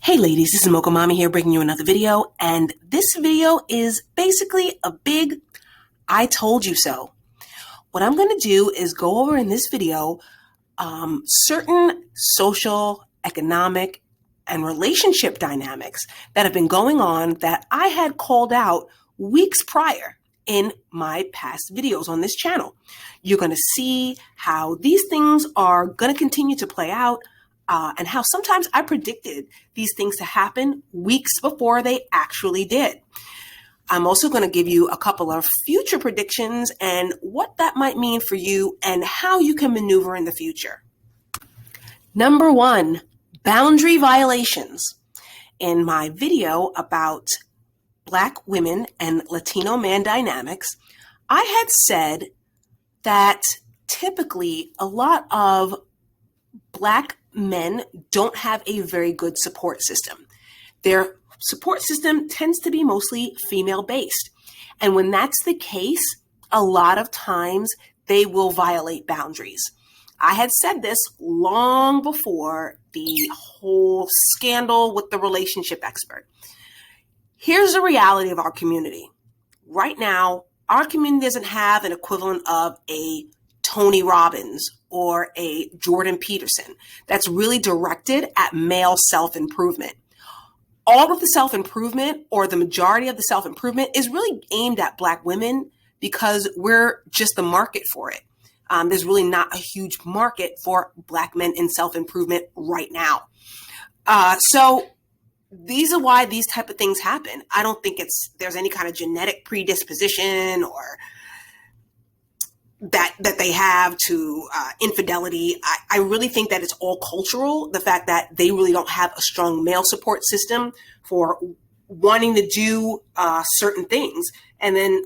Hey ladies, this is Mocha Mommy here bringing you another video, and this video is basically a big I told you so. What I'm going to do is go over in this video certain social, economic, and relationship dynamics that have been going on that I had called out weeks prior in my past videos on this channel. You're going to see how these things are going to continue to play out, and how sometimes I predicted these things to happen weeks before they actually did. I'm also going to give you a couple of future predictions and what that might mean for you and how you can maneuver in the future. Number one, boundary violations. In my video about Black women and Latino man dynamics, I had said that typically a lot of Black men don't have a very good support system. Their support system tends to be mostly female-based. And when that's the case, a lot of times they will violate boundaries. I had said this long before the whole scandal with the relationship expert. Here's the reality of our community. Right now, our community doesn't have an equivalent of a Tony Robbins or a Jordan Peterson that's really directed at male self-improvement. All of the self-improvement, or the majority of the self-improvement, is really aimed at Black women because we're just the market for it. There's really not a huge market for Black men in self-improvement right now. So these are why these type of things happen. I don't think there's any kind of genetic predisposition or that they have to infidelity. I really think that it's all cultural. The fact that they really don't have a strong male support system for wanting to do certain things, and then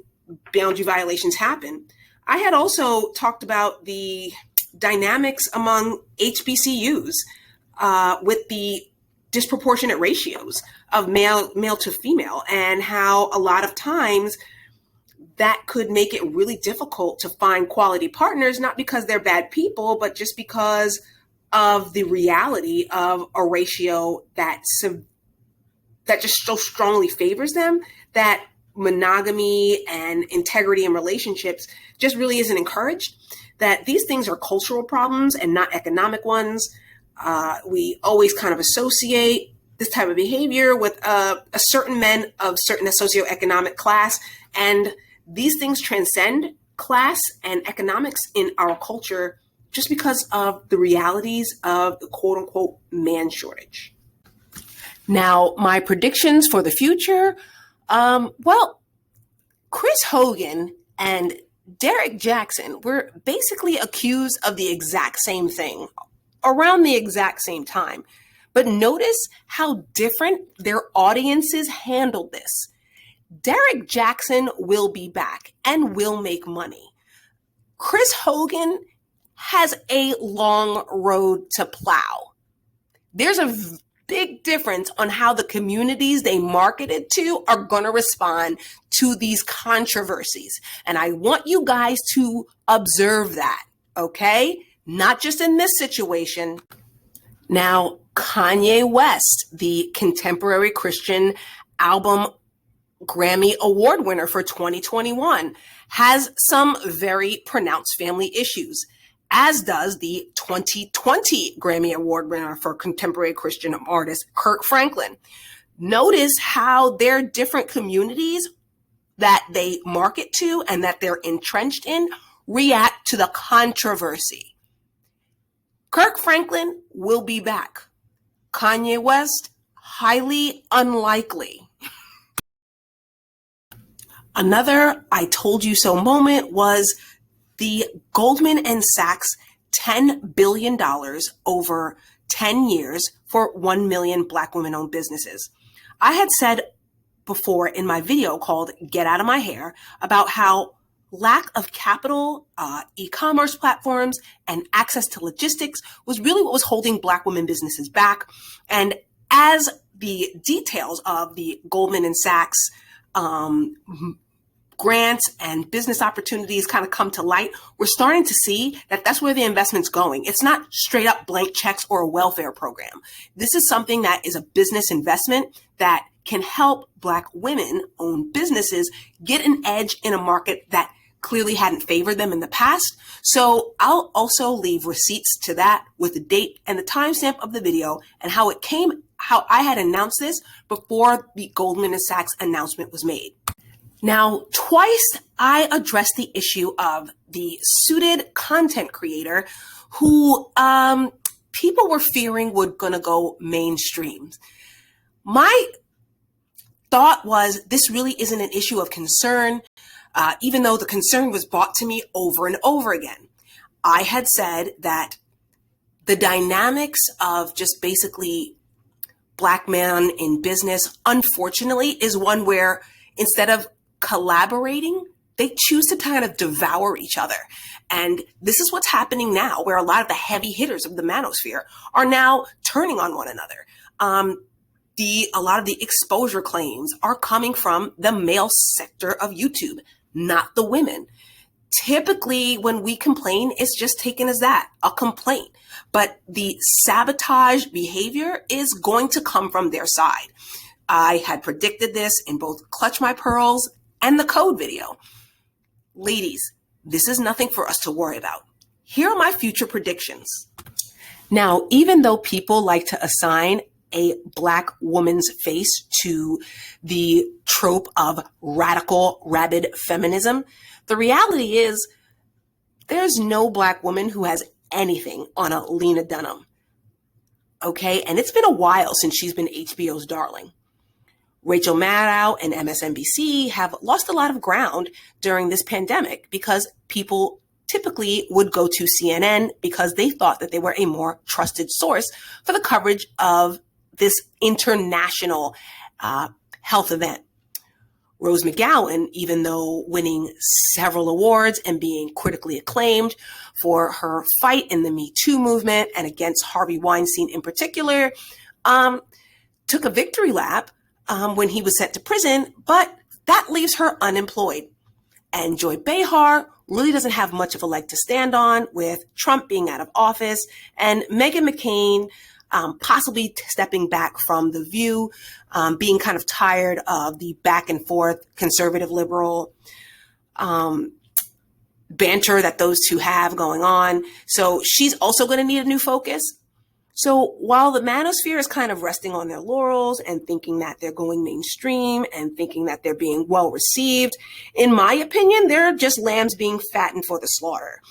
boundary violations happen. I had also talked about the dynamics among HBCUs with the disproportionate ratios of male to female, and how a lot of times that could make it really difficult to find quality partners, not because they're bad people, but just because of the reality of a ratio that just so strongly favors them, that monogamy and integrity in relationships just really isn't encouraged, that these things are cultural problems and not economic ones. We always kind of associate this type of behavior with a certain men of certain socioeconomic class, and these things transcend class and economics in our culture just because of the realities of the quote unquote man shortage. Now, my predictions for the future, well, Chris Hogan and Derek Jackson were basically accused of the exact same thing around the exact same time. But notice how different their audiences handled this. Derek Jackson will be back and will make money. Chris Hogan has a long road to plow. There's a big difference on how the communities they marketed to are going to respond to these controversies. And I want you guys to observe that, okay? Not just in this situation. Now, Kanye West, the contemporary Christian album Grammy Award winner for 2021, has some very pronounced family issues, as does the 2020 Grammy Award winner for contemporary Christian artist Kirk Franklin. Notice how their different communities that they market to and that they're entrenched in react to the controversy. Kirk Franklin will be back. Kanye West, highly unlikely. Another I told you so moment was the Goldman Sachs $10 billion over 10 years for 1 million Black women-owned businesses. I had said before in my video called Get Out of My Hair about how lack of capital, e-commerce platforms, and access to logistics was really what was holding Black women businesses back. And as the details of the Goldman Sachs grants and business opportunities kind of come to light, we're starting to see that that's where the investment's going. It's not straight up blank checks or a welfare program. This is something that is a business investment that can help Black women own businesses get an edge in a market that clearly hadn't favored them in the past. So I'll also leave receipts to that with the date and the timestamp of the video and how I had announced this before the Goldman Sachs announcement was made. Now, twice I addressed the issue of the suited content creator who people were fearing would gonna go mainstream. My thought was this really isn't an issue of concern, even though the concern was brought to me over and over again. I had said that the dynamics of just basically Black men in business, unfortunately, is one where instead of collaborating, they choose to kind of devour each other. And this is what's happening now, where a lot of the heavy hitters of the manosphere are now turning on one another. A lot of the exposure claims are coming from the male sector of YouTube, not the women. Typically, when we complain, it's just taken as that, a complaint. But the sabotage behavior is going to come from their side. I had predicted this in both Clutch My Pearls and the Code video. Ladies, this is nothing for us to worry about. Here are my future predictions. Now, even though people like to assign a Black woman's face to the trope of radical, rabid feminism, the reality is there's no Black woman who has anything on a Lena Dunham. Okay, and it's been a while since she's been HBO's darling. Rachel Maddow and MSNBC have lost a lot of ground during this pandemic because people typically would go to CNN because they thought that they were a more trusted source for the coverage of this international health event. Rose McGowan, even though winning several awards and being critically acclaimed for her fight in the Me Too movement and against Harvey Weinstein in particular, took a victory lap when he was sent to prison, but that leaves her unemployed. And Joy Behar really doesn't have much of a leg to stand on with Trump being out of office and Meghan McCain possibly stepping back from The View, being kind of tired of the back and forth conservative liberal banter that those two have going on. So she's also going to need a new focus. So while the manosphere is kind of resting on their laurels and thinking that they're going mainstream and thinking that they're being well received, in my opinion, they're just lambs being fattened for the slaughter.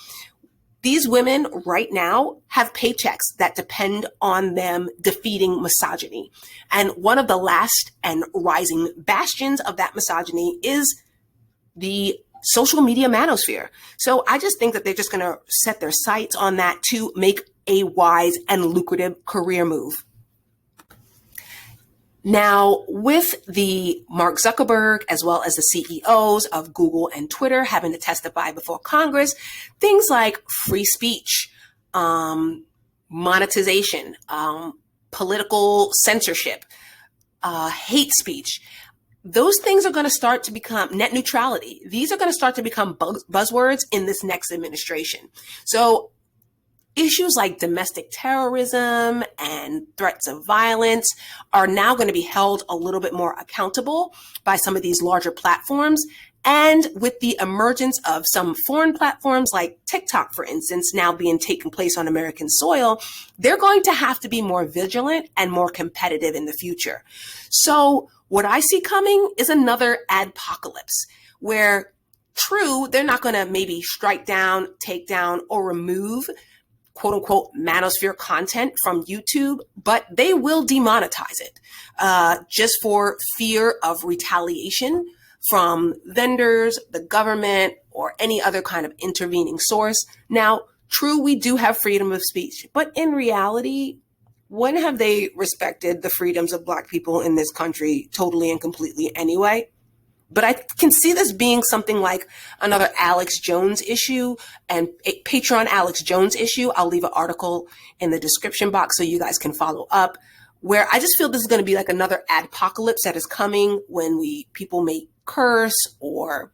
These women right now have paychecks that depend on them defeating misogyny. And one of the last and rising bastions of that misogyny is the social media manosphere. So I just think that they're just going to set their sights on that to make a wise and lucrative career move. Now, with the Mark Zuckerberg, as well as the CEOs of Google and Twitter having to testify before Congress, things like free speech, monetization, political censorship, hate speech, those things are going to start to become net neutrality. These are going to start to become buzzwords in this next administration. So issues like domestic terrorism and threats of violence are now going to be held a little bit more accountable by some of these larger platforms. And with the emergence of some foreign platforms like TikTok, for instance, now being taken place on American soil, they're going to have to be more vigilant and more competitive in the future. So what I see coming is another adpocalypse where, true, they're not going to maybe strike down, take down, or remove quote unquote manosphere content from YouTube, but they will demonetize it just for fear of retaliation from vendors, the government, or any other kind of intervening source. Now, true, we do have freedom of speech, but in reality, when have they respected the freedoms of Black people in this country totally and completely anyway? But I can see this being something like another Alex Jones issue and a Patreon Alex Jones issue. I'll leave an article in the description box so you guys can follow up, where I just feel this is going to be like another adpocalypse that is coming when people may curse or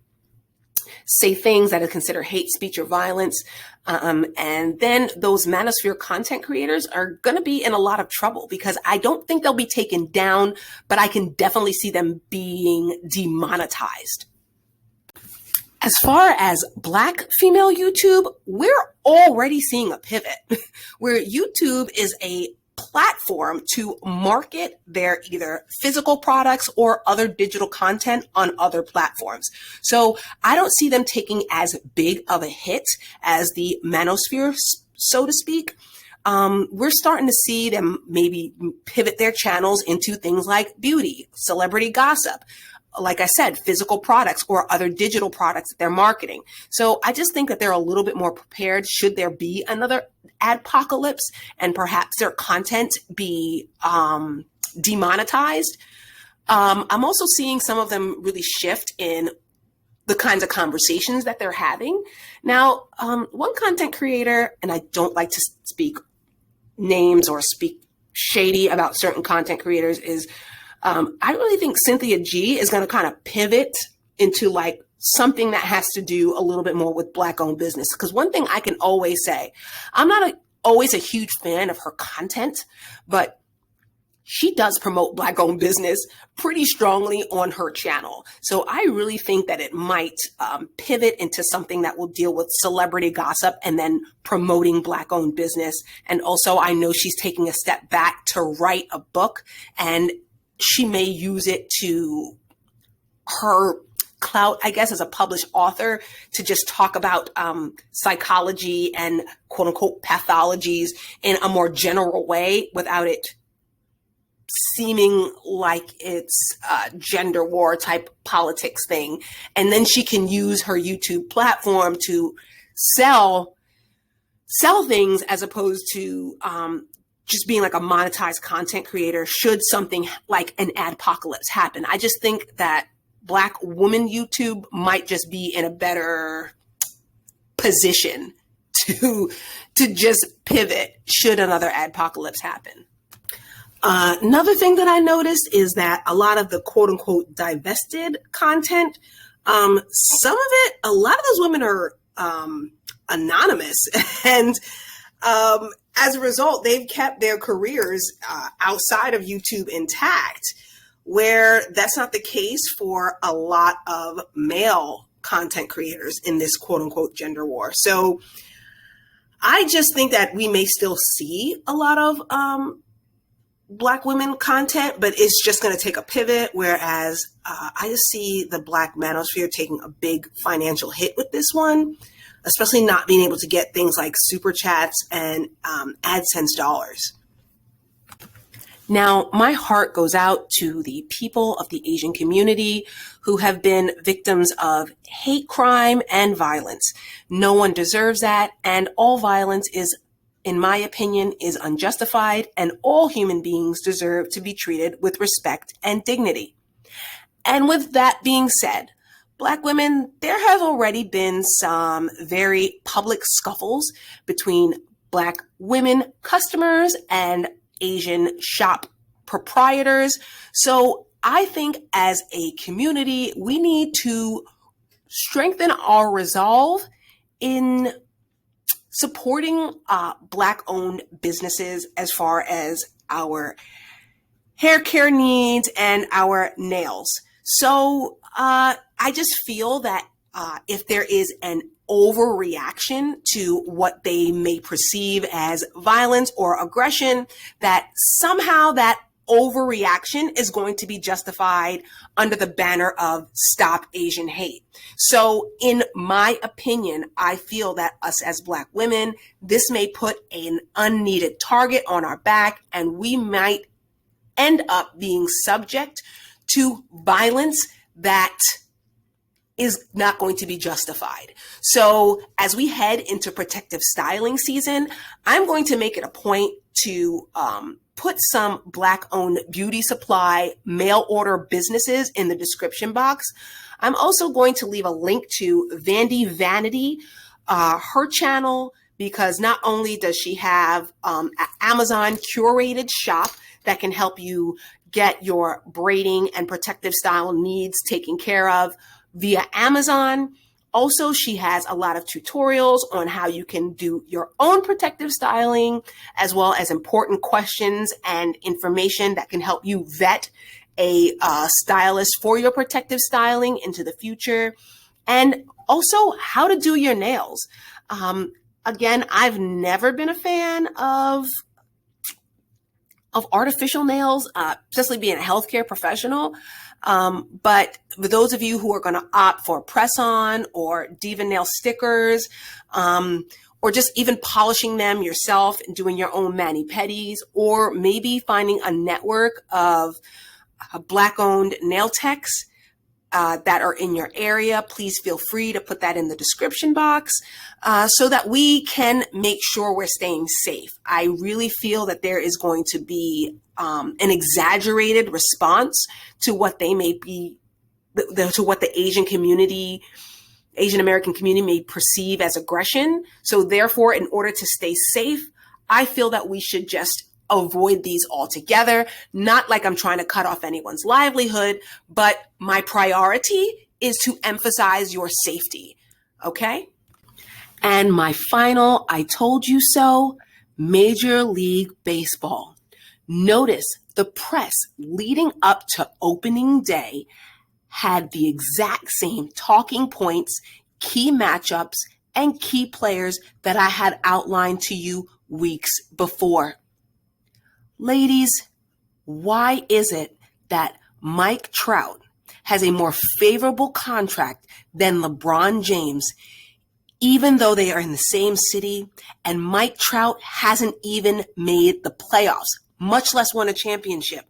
say things that are considered hate speech or violence. And then those manosphere content creators are going to be in a lot of trouble, because I don't think they'll be taken down, but I can definitely see them being demonetized. As far as Black female YouTube, we're already seeing a pivot where YouTube is a platform to market their either physical products or other digital content on other platforms. So I don't see them taking as big of a hit as the manosphere, so to speak. We're starting to see them maybe pivot their channels into things like beauty, celebrity gossip, like I said, physical products or other digital products that they're marketing. So I just think that they're a little bit more prepared should there be another adpocalypse and perhaps their content be demonetized. I'm also seeing some of them really shift in the kinds of conversations that they're having. Now, one content creator, and I don't like to speak names or speak shady about certain content creators, is I really think Cynthia G is going to kind of pivot into like something that has to do a little bit more with Black owned business. Because one thing I can always say, I'm not always a huge fan of her content, but she does promote Black owned business pretty strongly on her channel. So I really think that it might pivot into something that will deal with celebrity gossip and then promoting Black owned business. And also I know she's taking a step back to write a book, and she may use it to her clout, I guess, as a published author, to just talk about psychology and quote unquote pathologies in a more general way without it seeming like it's a gender war type politics thing. And then she can use her YouTube platform to sell things as opposed to just being like a monetized content creator should something like an adpocalypse happen. I just think that Black woman YouTube might just be in a better position to just pivot should another adpocalypse happen. Another thing that I noticed is that a lot of the quote unquote divested content, some of it, a lot of those women are anonymous, and as a result, they've kept their careers outside of YouTube intact, where that's not the case for a lot of male content creators in this quote unquote gender war. So I just think that we may still see a lot of Black women content, but it's just going to take a pivot. Whereas I just see the Black manosphere taking a big financial hit with this one, especially not being able to get things like super chats and AdSense dollars. Now, my heart goes out to the people of the Asian community who have been victims of hate crime and violence. No one deserves that, and all violence is, in my opinion, is unjustified, and all human beings deserve to be treated with respect and dignity. And with that being said, Black women, there have already been some very public scuffles between Black women customers and Asian shop proprietors. So I think as a community, we need to strengthen our resolve in supporting Black-owned businesses as far as our hair care needs and our nails. So I just feel that if there is an overreaction to what they may perceive as violence or aggression, that somehow that overreaction is going to be justified under the banner of Stop Asian Hate. So in my opinion, I feel that us as Black women, this may put an unneeded target on our back, and we might end up being subject to violence that is not going to be justified. So as we head into protective styling season, I'm going to make it a point to put some Black-owned beauty supply mail order businesses in the description box. I'm also going to leave a link to Vandy Vanity, her channel, because not only does she have an Amazon curated shop that can help you get your braiding and protective style needs taken care of via Amazon, Also, she has a lot of tutorials on how you can do your own protective styling, as well as important questions and information that can help you vet a stylist for your protective styling into the future, and also how to do your nails. Again, I've never been a fan of artificial nails, especially being a healthcare professional. But for those of you who are going to opt for press-on or diva nail stickers, or just even polishing them yourself and doing your own mani-pedis, or maybe finding a network of Black-owned nail techs that are in your area, please feel free to put that in the description box so that we can make sure we're staying safe. I really feel that there is going to be an exaggerated response to what they may be, to what the Asian American community may perceive as aggression. So therefore, in order to stay safe, I feel that we should just avoid these altogether. Not like I'm trying to cut off anyone's livelihood, but my priority is to emphasize your safety. Okay? And my final, I told you so, Major League Baseball. Notice the press leading up to opening day had the exact same talking points, key matchups, and key players that I had outlined to you weeks before. Ladies, why is it that Mike Trout has a more favorable contract than LeBron James, even though they are in the same city, and Mike Trout hasn't even made the playoffs, much less won a championship?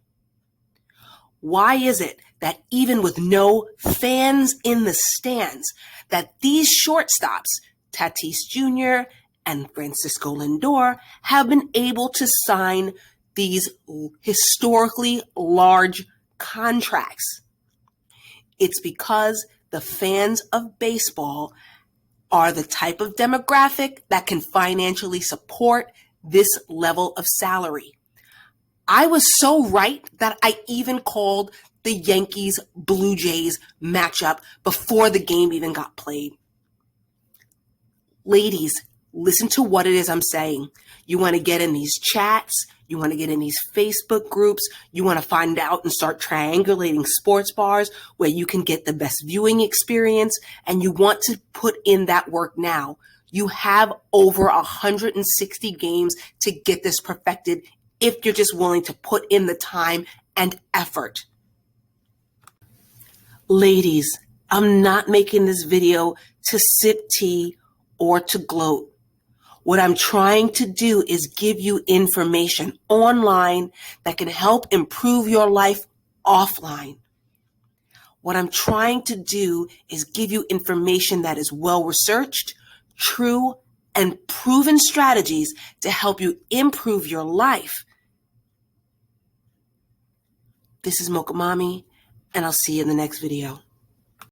Why is it that even with no fans in the stands, that these shortstops, Tatis Jr. and Francisco Lindor, have been able to sign these historically large contracts? It's because the fans of baseball are the type of demographic that can financially support this level of salary. I was so right that I even called the Yankees Blue Jays matchup before the game even got played. Ladies, listen to what it is I'm saying. You want to get in these chats, you want to get in these Facebook groups, you want to find out and start triangulating sports bars where you can get the best viewing experience, and you want to put in that work now. You have over 160 games to get this perfected if you're just willing to put in the time and effort. Ladies, I'm not making this video to sip tea or to gloat. What I'm trying to do is give you information online that can help improve your life offline. What I'm trying to do is give you information that is well-researched, true, and proven strategies to help you improve your life. This is Mocha Mommy, and I'll see you in the next video.